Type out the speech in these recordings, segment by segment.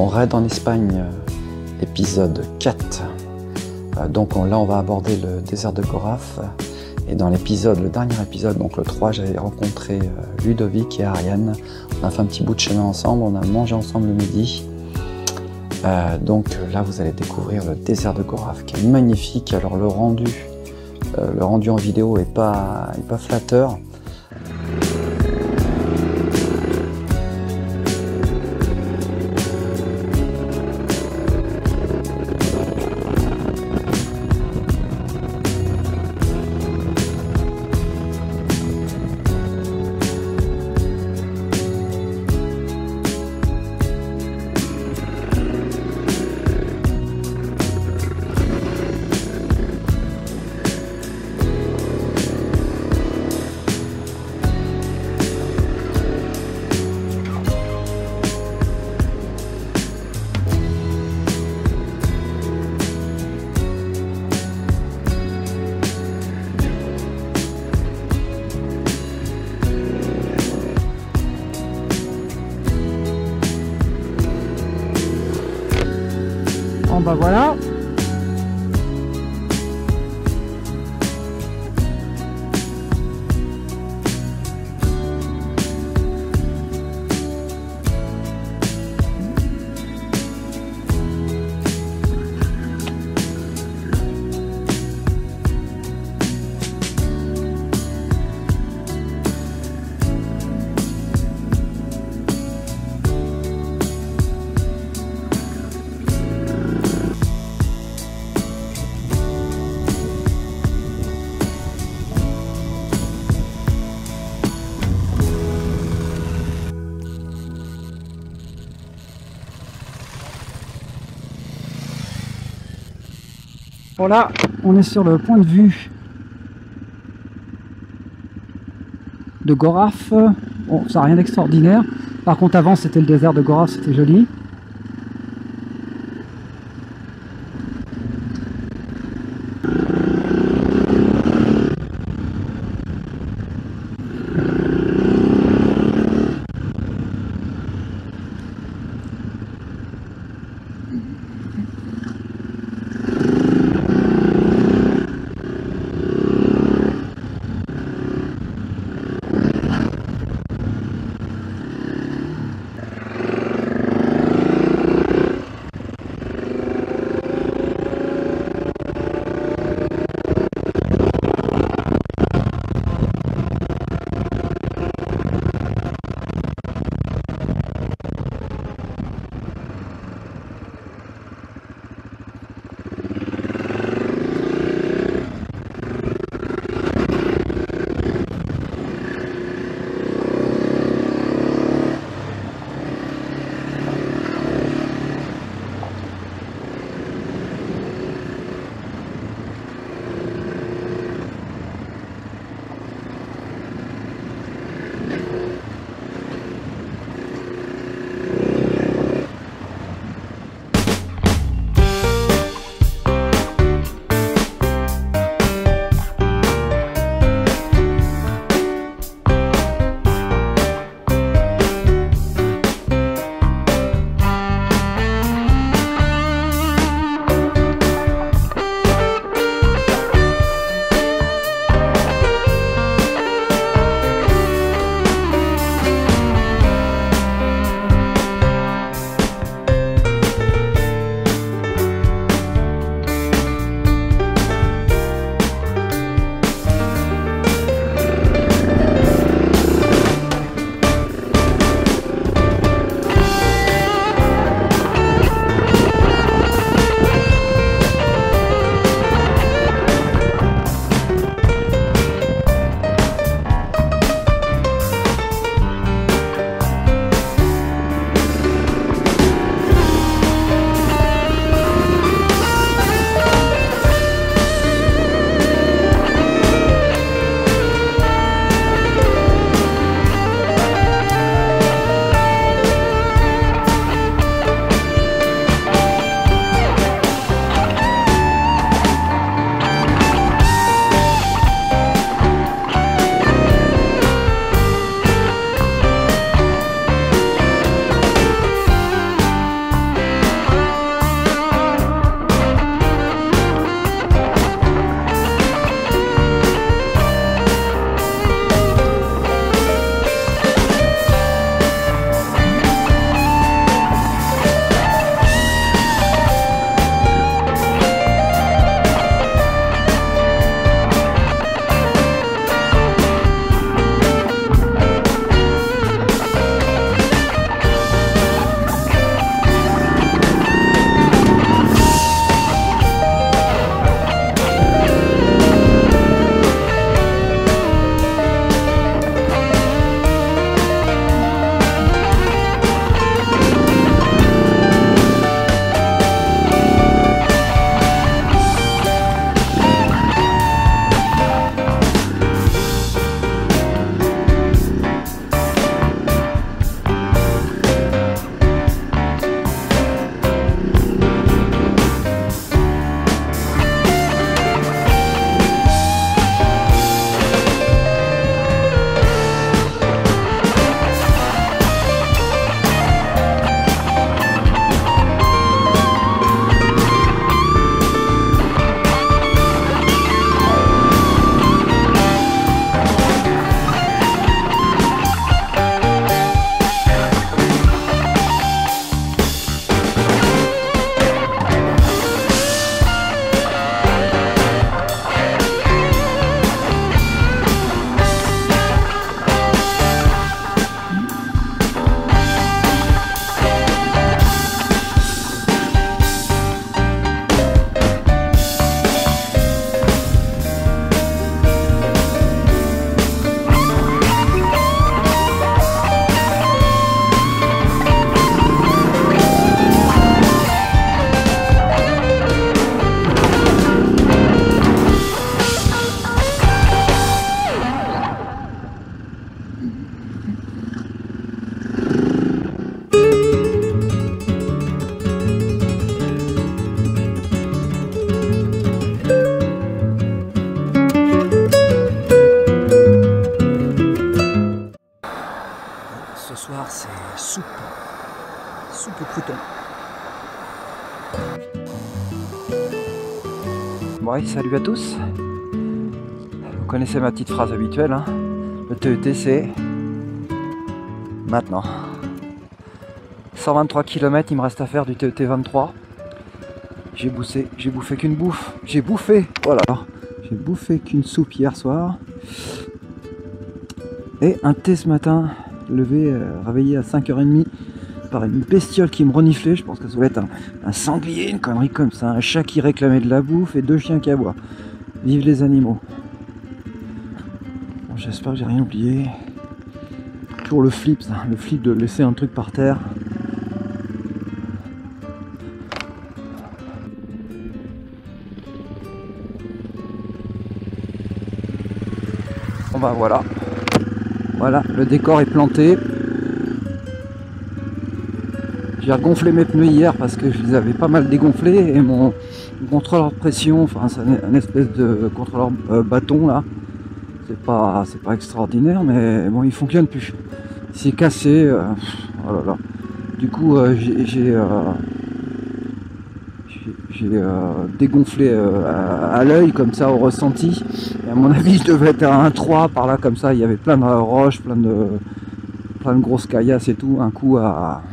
Mon raid en Espagne, épisode 4. Donc là on va aborder le désert de Goraf. Et dans le dernier épisode, donc le 3, j'avais rencontré Ludovic et Ariane. On a fait un petit bout de chemin ensemble, on a mangé ensemble le midi. Donc là vous allez découvrir le désert de Goraf qui est magnifique. Alors le rendu en vidéo est pas flatteur. Bah voilà. Voilà, on est sur le point de vue de Goraf. Bon, ça n'a rien d'extraordinaire. Par contre, avant, c'était le désert de Goraf, c'était joli. au crouton. Bon, salut à tous. Vous connaissez ma petite phrase habituelle, hein. Le TET c'est maintenant. 123 km, il me reste à faire du TET 23. J'ai bouffé qu'une bouffe. J'ai bouffé qu'une soupe hier soir. Et un thé ce matin, réveillé à 5h30 par une bestiole qui me reniflait. Je pense que ça doit être un sanglier, une connerie comme ça. Un chat qui réclamait de la bouffe et 2 chiens qui aboient. Vive les animaux. Bon, j'espère que j'ai rien oublié. Toujours le flip, ça. Le flip de laisser un truc par terre. Bon bah voilà. Voilà, le décor est planté. J'ai regonflé mes pneus hier parce que je les avais pas mal dégonflés et mon contrôleur de pression, enfin c'est un espèce de contrôleur bâton là, c'est pas extraordinaire mais bon il fonctionne plus. Il s'est cassé, oh là là. Du coup j'ai dégonflé à l'œil comme ça au ressenti. Et à mon avis je devais être à 1,3 par là comme ça, il y avait plein de roches, plein de grosses caillasses et tout, un coup à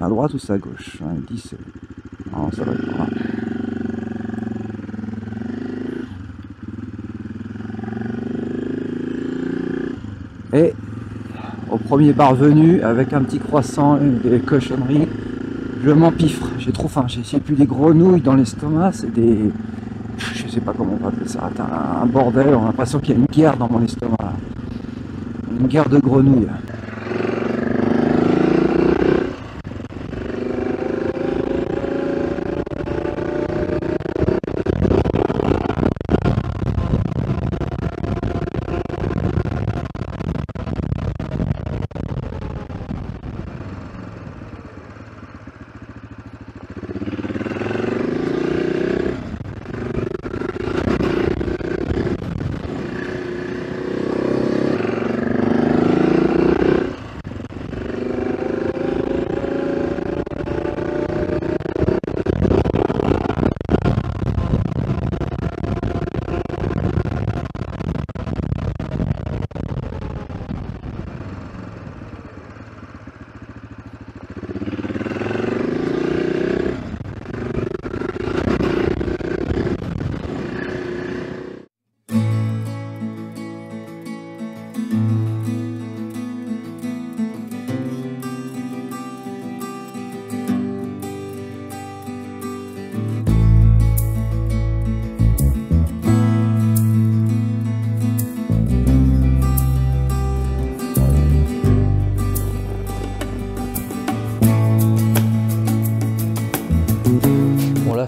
droite ou c'est à gauche, 10, non, ça va être par là. Et au premier bar venu avec un petit croissant et des cochonneries, je m'empiffre, j'ai trop faim, j'ai plus des grenouilles dans l'estomac, c'est des... je sais pas comment on va appeler ça, un bordel, on a l'impression qu'il y a une guerre dans mon estomac, une guerre de grenouilles.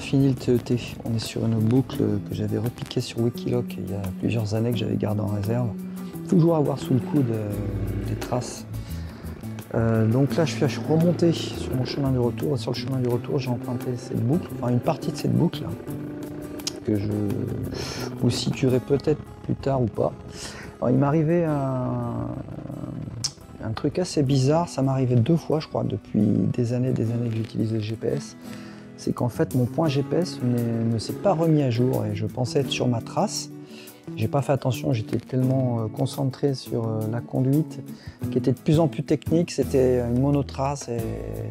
Fini le TET, on est sur une boucle que j'avais repiquée sur Wikiloc il y a plusieurs années que j'avais gardé en réserve. Toujours avoir sous le coude des traces. Donc là je suis remonté sur mon chemin du retour et sur le chemin du retour j'ai emprunté cette boucle, enfin une partie de cette boucle là, que je vous situerai peut-être plus tard ou pas. Alors, il m'arrivait un truc assez bizarre, ça m'arrivait 2 fois je crois depuis des années que j'utilise le GPS. C'est qu'en fait mon point GPS ne s'est pas remis à jour et je pensais être sur ma trace. J'ai pas fait attention, j'étais tellement concentré sur la conduite qui était de plus en plus technique. C'était une monotrace et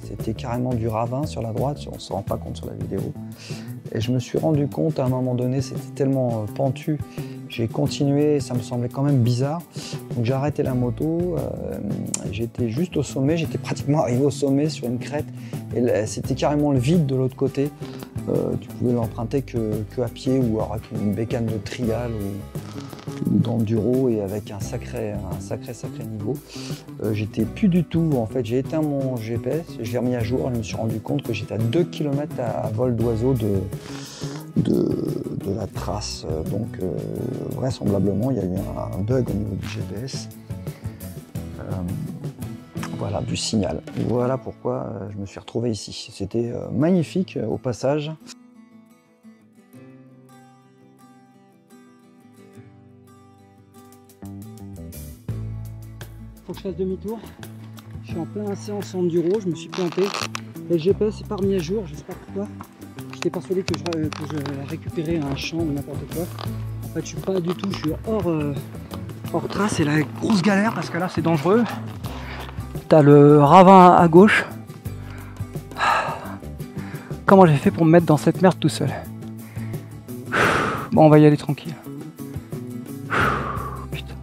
c'était carrément du ravin sur la droite, on ne se rend pas compte sur la vidéo. Et je me suis rendu compte à un moment donné, c'était tellement pentu, j'ai continué, ça me semblait quand même bizarre. Donc j'ai arrêté la moto, j'étais juste au sommet, j'étais pratiquement arrivé au sommet sur une crête et c'était carrément le vide de l'autre côté. Tu pouvais l'emprunter que à pied ou avec une bécane de trial ou d'enduro et avec un sacré niveau. J'étais plus du tout, en fait j'ai éteint mon GPS, je l'ai remis à jour et je me suis rendu compte que j'étais à 2 km à vol d'oiseau de la trace. Donc vraisemblablement il y a eu un bug au niveau du GPS. Voilà, du signal. Voilà pourquoi je me suis retrouvé ici. C'était magnifique au passage. Faut que je fasse demi-tour. Je suis en plein séance enduro, je me suis planté. Et le GPS est pas remis à jour, je sais pas pourquoi. J'étais persuadé que je récupérais un champ ou n'importe quoi. En fait, je suis pas du tout, je suis hors trace. C'est la grosse galère parce que là, c'est dangereux. T'as le ravin à gauche. Comment j'ai fait pour me mettre dans cette merde tout seul? Bon, on va y aller tranquille. Putain.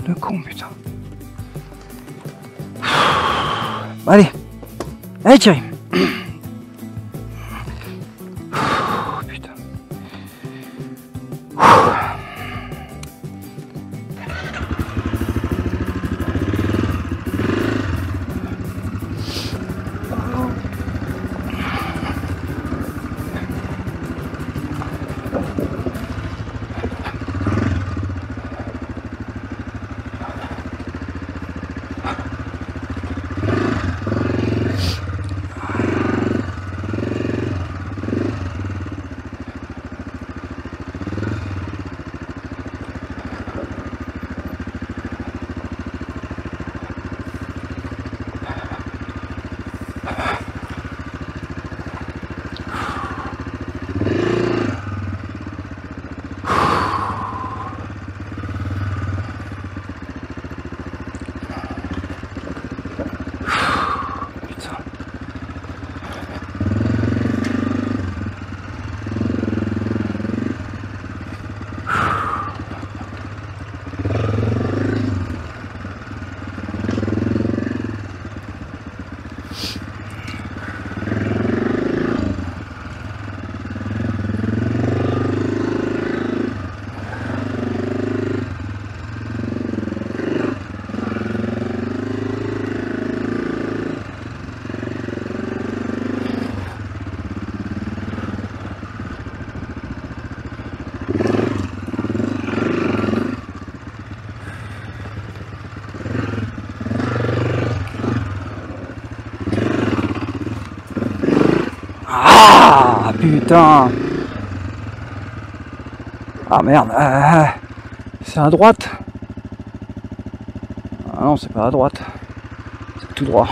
Le con, putain. Allez. Allez, Thierry. Putain. Ah putain. Ah merde. C'est à droite. Ah non, c'est pas à droite. C'est tout droit.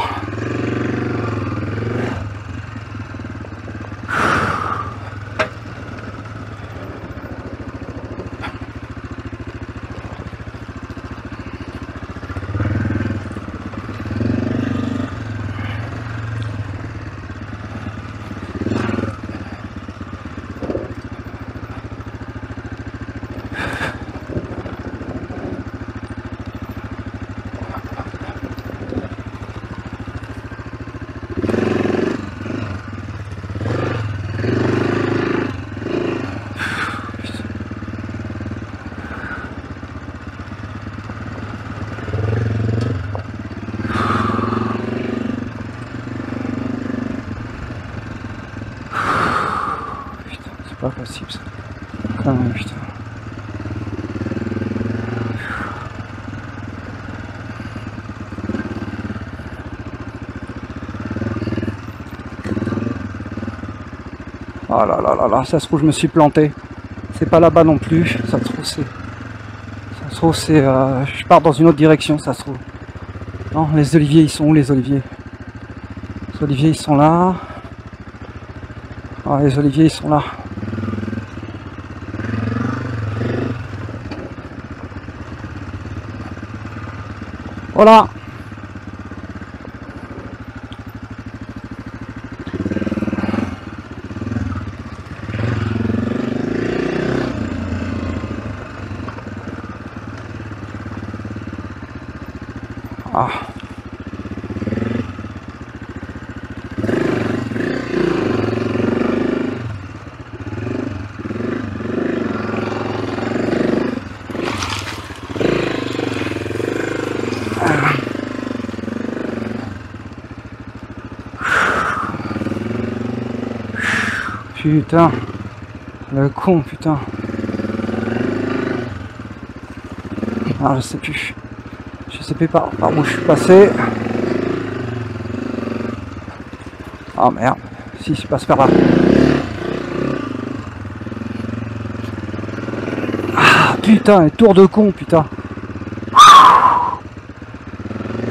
Pas possible ça. Ah putain. Oh là là là là, ça se trouve je me suis planté. C'est pas là-bas non plus. Ça se trouve c'est. Je pars dans une autre direction, ça se trouve. Non, les oliviers ils sont où les oliviers? Les oliviers ils sont là. Ah, les oliviers ils sont là. Voilà. Ah. Putain, le con, putain. Ah, je sais plus. Je sais plus par où je suis passé. Ah merde, si je passe par là. Ah putain, les tours de con, putain.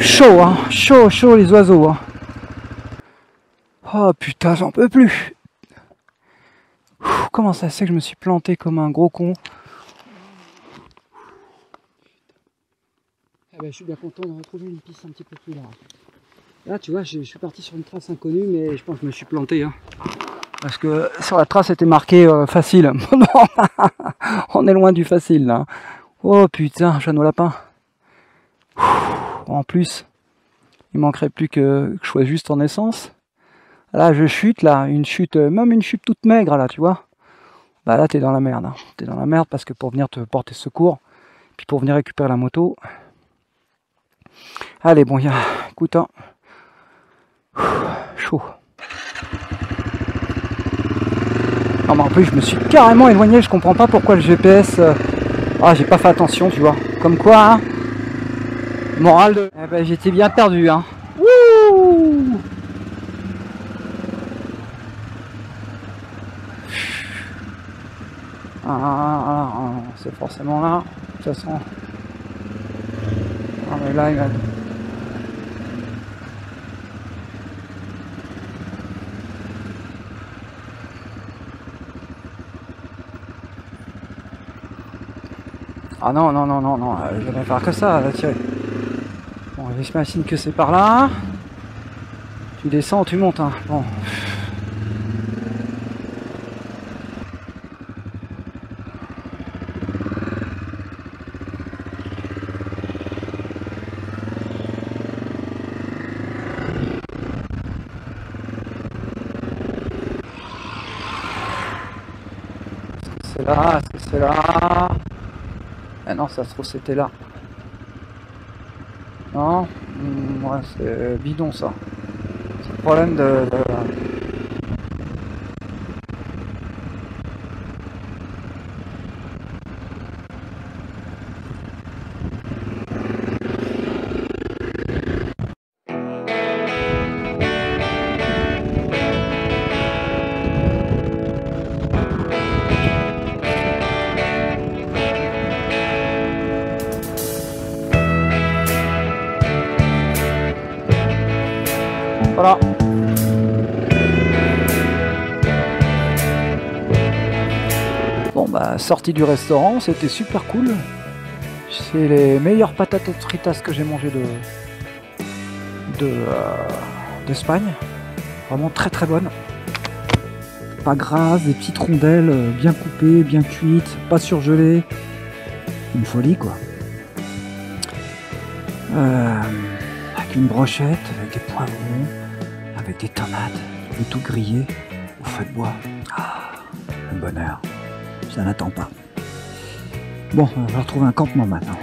Chaud, hein, chaud les oiseaux. Hein. Oh putain, j'en peux plus. Comment ça se fait que je me suis planté comme un gros con? Ah ben, je suis bien content de retrouver une piste un petit peu plus large. Là, tu vois, je suis parti sur une trace inconnue, mais je pense que je me suis planté. Hein. Parce que sur la trace, c'était marqué facile. On est loin du facile, là. Oh putain, Jeanne au lapin. En plus, il manquerait plus que je sois juste en essence. Là, je chute, là, une chute, même une chute toute maigre, là, tu vois. Bah là, t'es dans la merde. Hein. T'es dans la merde parce que pour venir te porter secours, puis pour venir récupérer la moto. Allez, bon, écoute, hein. Chaud. Non, mais en plus, je me suis carrément éloigné. Je comprends pas pourquoi le GPS. Ah, j'ai pas fait attention, tu vois. Comme quoi, hein. Morale de. Eh ben, j'étais bien perdu, hein. Wouh! C'est forcément là, de toute façon. Ah mais là il va... Ah non, je vais faire que ça, là, tirer. Bon, j'imagine que c'est par là. Tu descends ou tu montes, hein. Bon. C'est là, est-ce que c'est là? Ah non, ça se trouve c'était là. Non, ouais, c'est bidon ça. C'est le problème de... Voilà. Bon bah sortie du restaurant, c'était super cool. C'est les meilleures patates fritas que j'ai mangé d'Espagne. Vraiment très très bonnes. Pas grasses, des petites rondelles bien coupées, bien cuites, pas surgelées. Une folie quoi. Avec une brochette, avec des poivrons, avec des tomates, le tout grillé au feu de bois. Ah, le bonheur. Ça n'attend pas. Bon, on va retrouver un campement maintenant.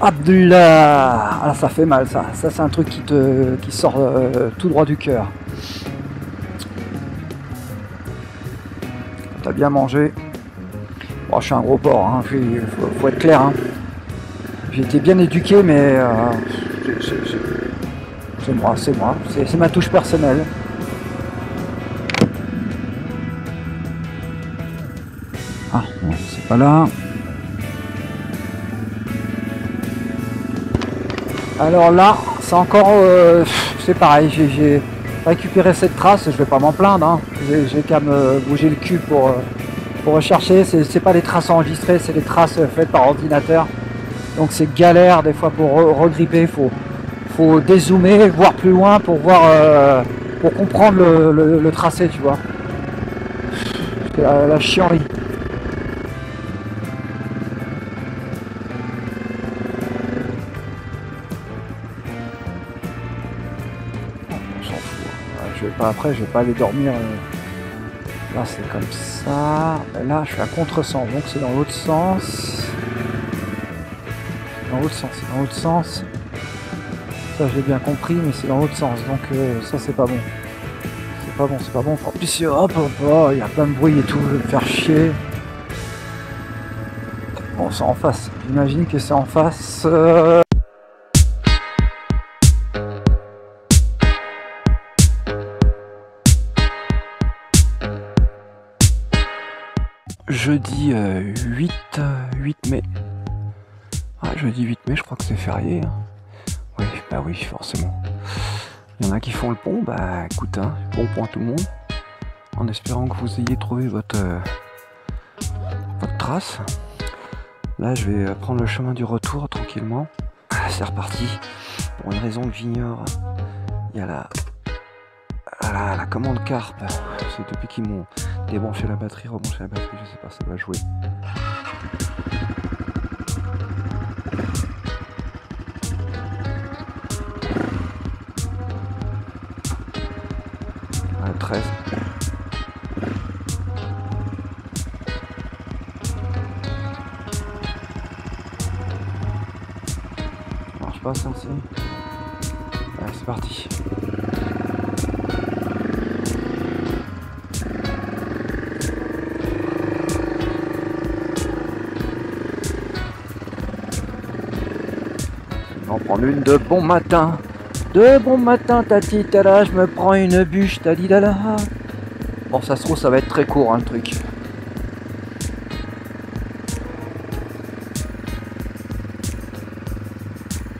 Abdullah! Ah, ça fait mal ça. Ça c'est un truc qui sort tout droit du cœur. T'as bien mangé. Bon, je suis un gros porc, hein. Faut être clair. Hein. J'ai été bien éduqué, mais c'est moi. C'est ma touche personnelle. Ah, bon, c'est pas là. Alors là, c'est encore, c'est pareil, j'ai récupéré cette trace, je vais pas m'en plaindre, hein. J'ai qu'à me bouger le cul pour rechercher, c'est pas des traces enregistrées, c'est des traces faites par ordinateur, donc c'est galère des fois pour regripper, faut dézoomer, voir plus loin pour voir, pour comprendre le tracé, tu vois, c'est la chienlit. Après je vais pas aller dormir là, c'est comme ça, là je suis à contresens, donc c'est dans l'autre sens, c'est dans l'autre sens, ça j'ai bien compris, mais c'est dans l'autre sens, donc ça c'est pas bon, en plus hop, il y a plein de bruit et tout, je vais me faire chier. Bon, bon, c'est en face. J'imagine que c'est en face. Jeudi 8 mai. Ah, jeudi 8 mai, je crois que c'est férié. Hein. Oui, bah oui, forcément. Il y en a qui font le pont, bah écoute, hein, bon pont à tout le monde. En espérant que vous ayez trouvé votre trace. Là, je vais prendre le chemin du retour tranquillement. C'est reparti. Pour une raison que j'ignore, il y a la commande carpe. C'est depuis qu'ils m'ont débranché la batterie, rebranché la batterie, je sais pas, ça doit jouer. Ouais, 13. Ça marche pas ça aussi. Allez, c'est parti. On prend une de bon matin. De bon matin, tati tala, je me prends une bûche, talidala. Bon, ça se trouve, ça va être très court, hein, le truc.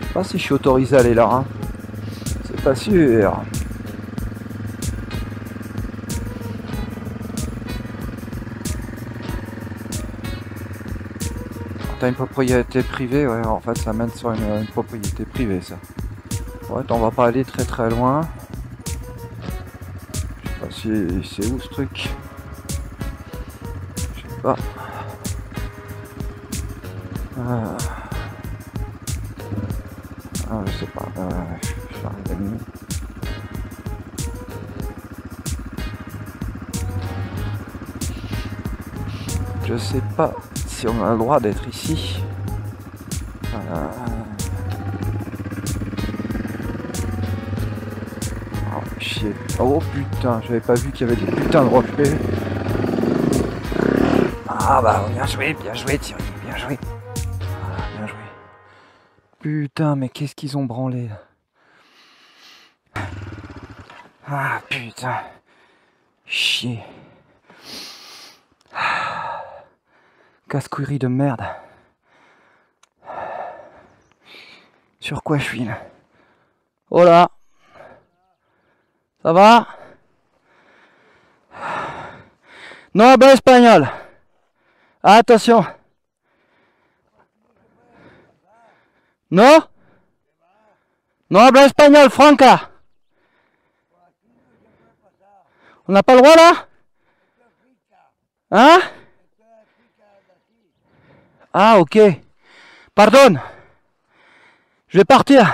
Je sais pas si je suis autorisé à aller là, hein. C'est pas sûr. T'as une propriété privée, ouais, en fait ça mène sur une propriété privée ça. Ouais, on va pas aller très très loin. Je sais pas si c'est où ce truc. Je sais pas. Ah, je sais pas. Je vais arrêter de nuit. Je sais pas si on a le droit d'être ici. Oh chier. Oh putain, j'avais pas vu qu'il y avait des putains de rochers. Ah bah bien joué Thierry, bien joué. Voilà, bien joué. Putain, mais qu'est-ce qu'ils ont branlé là. Ah putain. Chier. Casse-couillerie de merde. Sur quoi je suis là? Oh là. Ça va? Non hablo espagnol. Attention. Non? Non hablo espagnol, Franca. On n'a pas le droit là? Hein? Ah ok. Pardon. Je vais partir.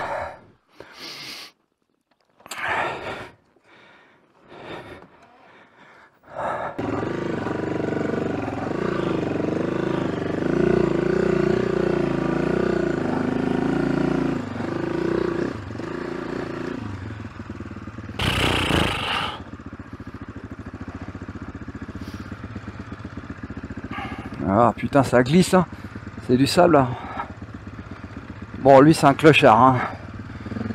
Ah putain, ça glisse, hein. C'est du sable là. Bon, lui c'est un clochard, hein.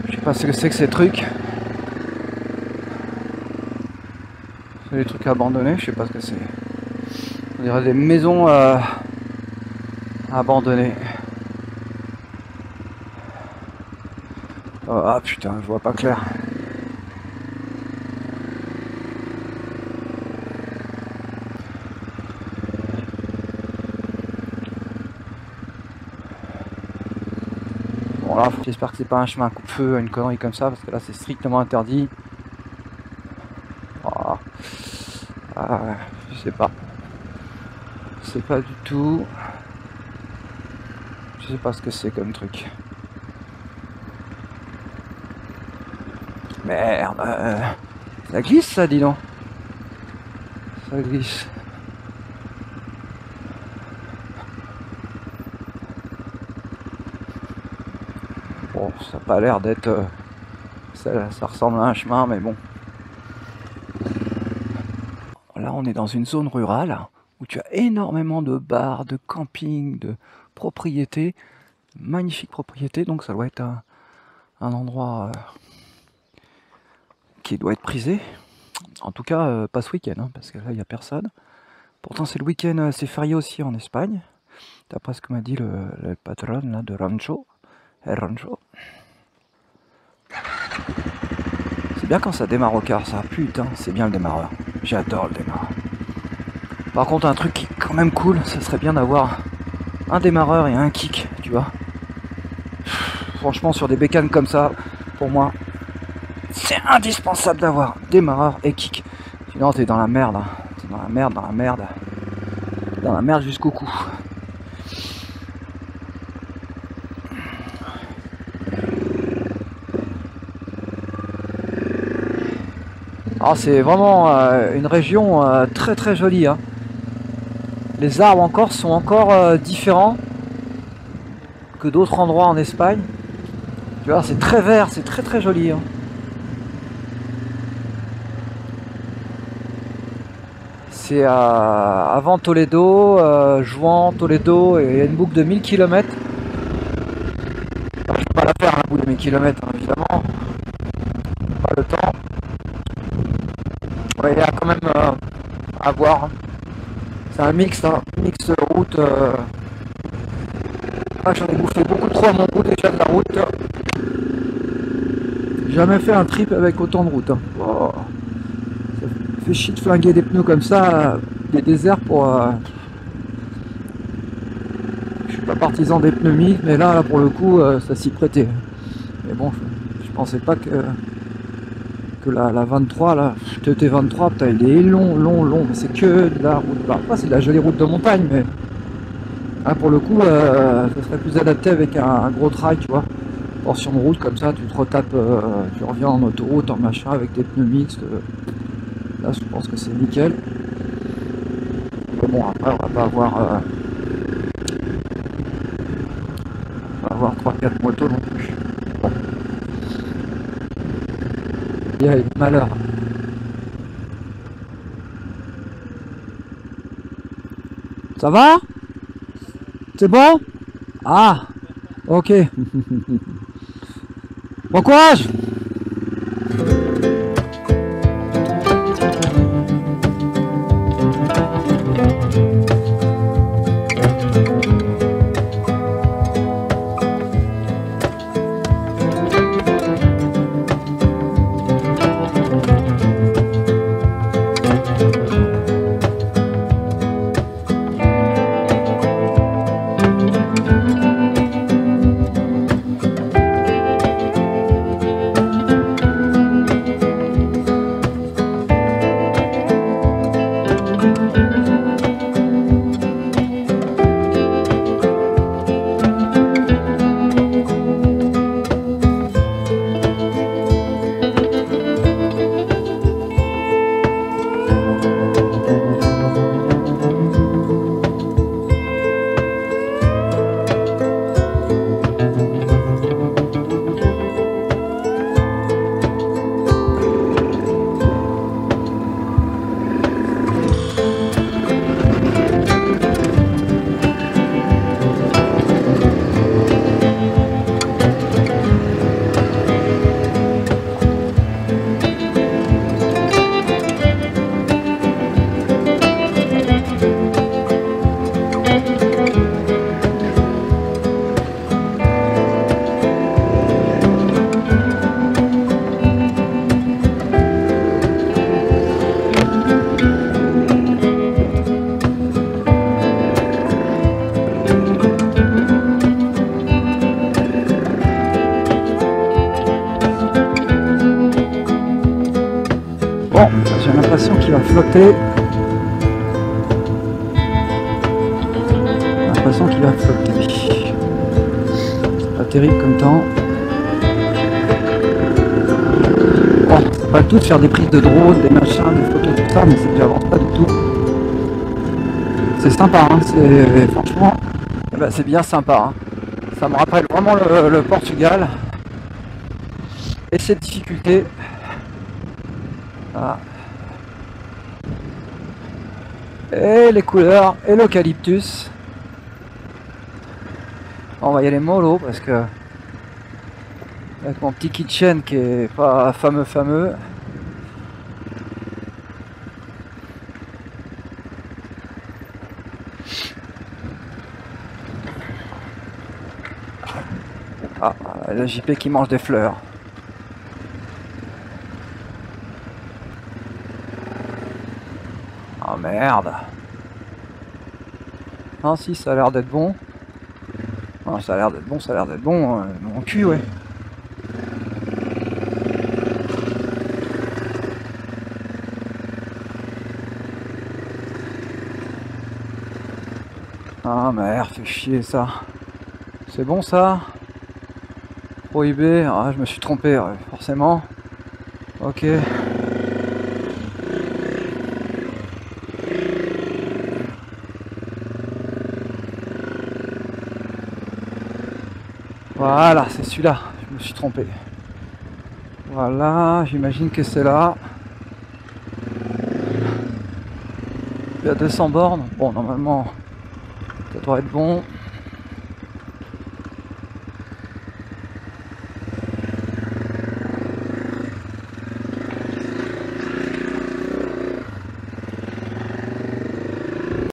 Je sais pas ce que c'est que ces trucs. C'est des trucs abandonnés, je sais pas ce que c'est. On dirait des maisons abandonnées. Oh, ah putain, je vois pas clair. Bon là, j'espère que c'est pas un chemin à coupe-feu, une connerie comme ça, parce que là c'est strictement interdit. Oh. Ah, je sais pas. Je sais pas du tout. Je sais pas ce que c'est comme truc. Merde. Ça glisse ça, dis donc. Ça glisse. Bon, ça n'a pas l'air d'être... ça ressemble à un chemin, mais bon. Là, on est dans une zone rurale où tu as énormément de bars, de camping, de propriétés, magnifiques propriétés, donc ça doit être un endroit qui doit être prisé. En tout cas, pas ce week-end, hein, parce que là, il n'y a personne. Pourtant, c'est le week-end, c'est férié aussi en Espagne, d'après ce que m'a dit le patron là, de Rancho. El Rancho. C'est bien quand ça démarre au quart, ça. Putain, c'est bien le démarreur. J'adore le démarreur. Par contre, un truc qui est quand même cool, ça serait bien d'avoir un démarreur et un kick, tu vois. Franchement, sur des bécanes comme ça, pour moi, c'est indispensable d'avoir démarreur et kick. Sinon, t'es dans la merde. Hein. T'es dans la merde, dans la merde. Dans la merde jusqu'au cou. Alors c'est vraiment une région très très jolie. Hein. Les arbres encore sont encore différents que d'autres endroits en Espagne. Tu vois, c'est très vert, c'est très très joli. Hein. C'est avant Toledo, Juan, Toledo, et il y a une boucle de 1000 km. Alors, je ne peux pas la faire, la boucle de 1000 km, hein, évidemment. Pas le temps. Ouais, il y a quand même à voir. Hein. C'est un mix, hein, mix route. Ah, j'en ai bouffé beaucoup trop à mon goût déjà de la route. J'ai jamais fait un trip avec autant de route. Hein. Oh. Ça fait chier de flinguer des pneus comme ça, des déserts pour. Je suis pas partisan des pneus mix, mais là pour le coup, ça s'y prêtait. Mais bon, je pensais pas que la 23 là, TT23, putain, il est long, mais c'est que de la route. Bah, après, c'est de la jolie route de montagne, mais ah, pour le coup, ça serait plus adapté avec un gros trail, tu vois. Portion de route comme ça, tu te retapes, tu reviens en autoroute, en machin, avec des pneus mixtes. Là, je pense que c'est nickel. Mais bon, après, on va pas avoir 3-4 motos non plus. Bon. Il y a eu malheur. Ça va? C'est bon? Ah, ok. Bon courage! Bon, j'ai l'impression qu'il va flotter. J'ai l'impression qu'il va flotter. C'est pas terrible comme temps. Bon, c'est pas le tout de faire des prises de drone, des machins, des photos, tout ça, mais c'est que j'avance pas du tout. C'est sympa, hein, c'est franchement, bah, c'est bien sympa. Hein. Ça me rappelle vraiment le Portugal et ses difficultés. Voilà. Et les couleurs et l'eucalyptus. On va y aller mollo parce que avec mon petit kitchen qui est pas fameux. Ah, le JP qui mange des fleurs. Oh merde. Ah si, ça a l'air d'être bon. Ah, ça a l'air d'être bon, ça a l'air d'être bon. Mon cul, ouais. Ah merde, fait chier ça. C'est bon ça? Prohibé. Ah, je me suis trompé, ouais, forcément. Ok. Voilà, c'est celui-là. Je me suis trompé. Voilà, j'imagine que c'est là. Il y a 200 bornes. Bon, normalement, ça doit être bon.